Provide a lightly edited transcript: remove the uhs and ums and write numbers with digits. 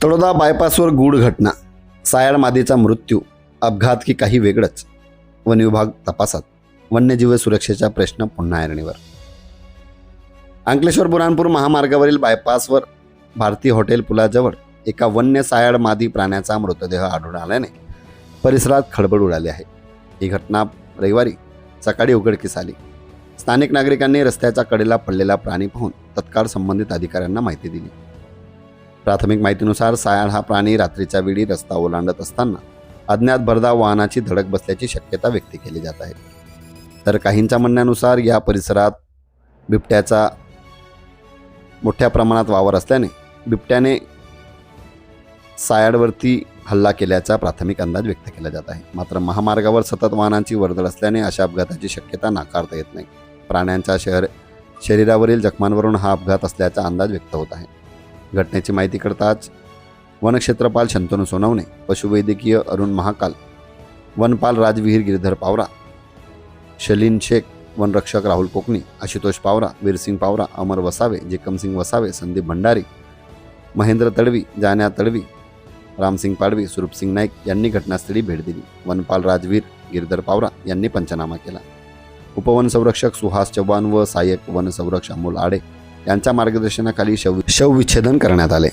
तळोदा बायपासवर गूढ घटना, सायाळ मादीचा मृत्यू, अपघात की काही वेगळंच? वन विभाग तपासात, वन्यजीव सुरक्षेचा प्रश्न पुन्हा ऐरणीवर. अंकलेश्वर बुरानपूर महामार्गावरील बायपासवर भारती हॉटेल पुलाजवळ एका वन्य सायाळ मादी प्राण्याचा मृतदेह आढळून आल्याने परिसरात खळबळ उडाली आहे. ही घटना रविवारी सकाळी उघडकीस आली. स्थानिक नागरिकांनी रस्त्याच्या कडेला पडलेला प्राणी पाहून तत्काळ संबंधित अधिकाऱ्यांना माहिती दिली. प्राथमिक माहितीनुसार सायाळ हा प्राणी रात्रीच्या वेळी रस्ता ओलांडत असताना अज्ञात भरधाव वाहनाची धडक बसल्याची शक्यता व्यक्त केली जात आहे. तर काहींच्या म्हणण्यानुसार या परिसरात बिबट्याचा मोठ्या प्रमाणात वावर असल्याने बिबट्याने सायाळवरती हल्ला केल्याचा प्राथमिक अंदाज व्यक्त केला जात आहे. मात्र महामार्गावर सतत वाहनांची वर्दळ असल्याने अशा अपघाताची शक्यता नाकारता येत नाही. प्राण्यांच्या शरीरावरील जखमांवरून हा अपघात असल्याचा अंदाज व्यक्त होत आहे. घटनेची माहिती कळताच वनक्षेत्रपाल शंतनू सोनवणे, पशुवैद्यकीय अरुण महाकाल, वनपाल राजविहीर गिरधर पावरा, शलीन शेख, वनरक्षक राहुल कोकणी, आशुतोष पावरा, वीरसिंग पावरा, अमर वसावे, जेकमसिंग वसावे, संदीप भंडारी, महेंद्र तडवी, जान्या तडवी, रामसिंग पाडवी, स्वरूपसिंग नाईक यांनी घटनास्थळी भेट दिली. वनपाल राजवीर गिरधर पावरा यांनी पंचनामा केला. उपवन संरक्षक सुहास चव्हाण व सहाय्यक वन संरक्षक अमोल आडे यांच्या मार्गदर्शनाखाली शवविच्छेदन करण्यात आले.